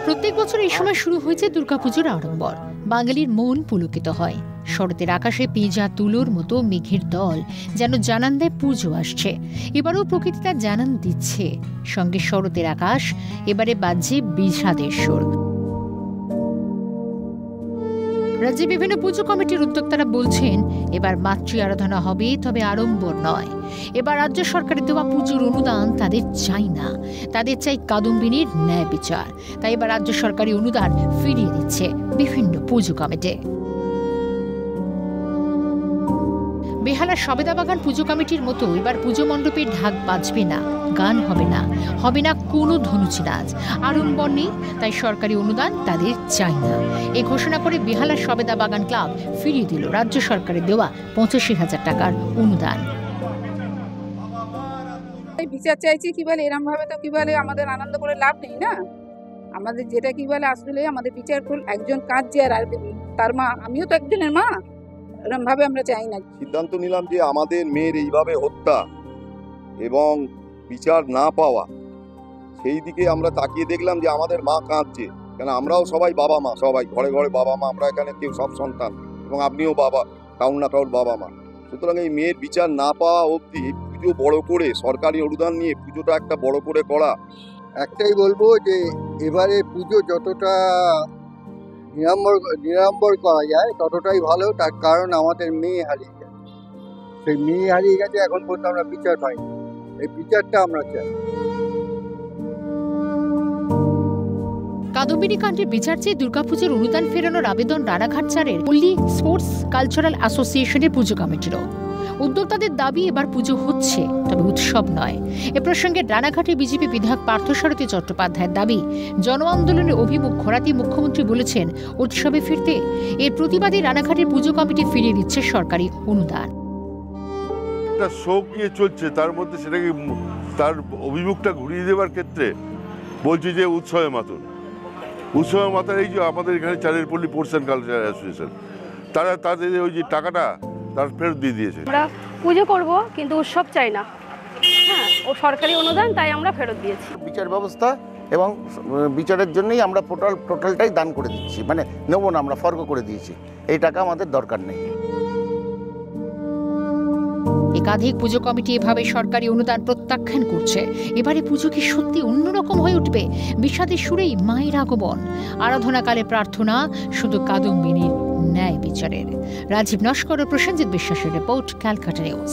প্রত্যেক বছর এই সময় শুরু হয়েছে দুর্গাপুজোর আড়ম্বর। বাঙালির মন পুলকিত হয়। শরতের আকাশে পেঁজা তুলোর মতো মেঘের দল যেন জানান দেয় পুজো আসছে। এবারও প্রকৃতি তার জানান দিচ্ছে। সঙ্গে শরতের আকাশ, এবারে বাজছে বিষাদের সুর। রাজ্যে বিভিন্ন পুজো কমিটির উদ্যোক্তারা বলছেন, এবার মাতৃ আরাধনা হবে, তবে আড়ম্বর নয়। এবার রাজ্য সরকারের দেওয়া পুজোর অনুদান তাদের চাই না, তাদের চাই কাদম্বিনীর ন্যায় বিচার। তাই এবার রাজ্য সরকারি অনুদান ফিরিয়ে দিচ্ছে বিভিন্ন পুজো কমিটি। বেহালার সবেদাবাগান পুজো কমিটির মতো এবার পুজো মণ্ডপে ঢাক বাজবে না, গান হবে না, হবে না কোনো ধনুচি নাচ, আড়ম্বর নেই। তাই সরকারি অনুদান তাদের চাই না। এই ঘোষণা করে বেহালার সবেদাবাগান ক্লাব ফিরিয়ে দিল রাজ্য সরকারের দেওয়া 85,000 টাকার অনুদান। বিচার চাইছি, কি বলে এরকম ভাবে তো কি বলে আমাদের আনন্দ করে লাভ নেই না। আমাদের যেটা কি বলে আসলে আমাদের বিচার করল একজন কাজ যে আর তার মা, আমিও তো একজনের মা, এরকম ভাবে আমরা চাই না। সিদ্ধান্ত নিলাম যে আমাদের মেয়ের এইভাবে হত্যা এবং বিচার না পাওয়া, সেই দিকে আমরা তাকিয়ে দেখলাম যে আমাদের মা কাঁদছে। কেন আমরাও সবাই বাবা মা, সবাই ঘরে ঘরে বাবা মা, আমরা এখানে কেউ সব সন্তান, এবং আপনিও বাবা, কাউর না কাউর বাবা মা। সুতরাং এই মেয়ের বিচার না পাওয়া অবধি পুজো বড় করে সরকারি অনুদান নিয়ে পুজোটা একটা বড় করে করা। একটাই বলবো যে এবারে পুজো যতটা নিরাম্বর করা যায় ততটাই ভালো। তার কারণ আমাদের মেয়ে হারিয়ে গেছে, সেই মেয়ে হারিয়ে গেছে, এখন পর্যন্ত আমরা বিচার পাইনি। এই বিচারটা আমরা চাই। কাদম্বিনী কাণ্ডের বিচার চেয়ে দুর্গাপুজোর অনুদান ফেরানোর আবেদন রানাঘাট চারের পল্লী স্পোর্টস কালচারাল অ্যাসোসিয়েশনের পুজো কমিটিরও। উদ্যোক্তাদের দাবি, এবার পুজো হচ্ছে, তবে উৎসব নয়। এ প্রসঙ্গে রানাঘাটের বিজেপি বিধায়ক পার্থসারথী চট্টোপাধ্যায়ের দাবি, জন আন্দোলনের অভিমুখ ঘোরাতে মুখ্যমন্ত্রী বলেছেন উৎসবে ফিরতে। এর প্রতিবাদে রানাঘাটের পুজো কমিটি ফিরিয়ে দিচ্ছে সরকারি অনুদান। একটা শোক নিয়ে চলছে, তার মধ্যে সেটাকে তার অভিমুখটা ঘুরিয়ে দেওয়ার ক্ষেত্রে বলছি যে উৎসবে মাতুন। উৎসবে মাতার এই যে আমাদের এখানে চারের পল্লী স্পোর্টস অ্যান্ড কালচারাল অ্যাসোসিয়েশন, তারা তাদের ওই যে টাকাটা তার ফেরত দিয়ে দিয়েছে। আমরা পুজো করব কিন্তু উৎসব চাই না, হ্যাঁ, ও সরকারি অনুদান, তাই আমরা ফেরত দিয়েছি। বিচার ব্যবস্থা এবং বিচারের জন্যই আমরা টোটালটাই দান করে দিচ্ছি, মানে নেব না, আমরা ফর্গ করে দিয়েছি। এই টাকা আমাদের দরকার নেই। একাধিক পুজো কমিটি এভাবে সরকারি অনুদান প্রত্যাখ্যান করছে। এবারে পুজো কি সত্যি অন্যরকম হয়ে উঠবে? বিষাদের সুরেই মায়ের আগমন, আরাধনাকালে প্রার্থনা শুধু কাদম্বিনীর ন্যায় বিচারের। রাজীব নস্কর ও প্রসেনজিৎ বিশ্বাসের রিপোর্ট, ক্যালকাটা নিউজ।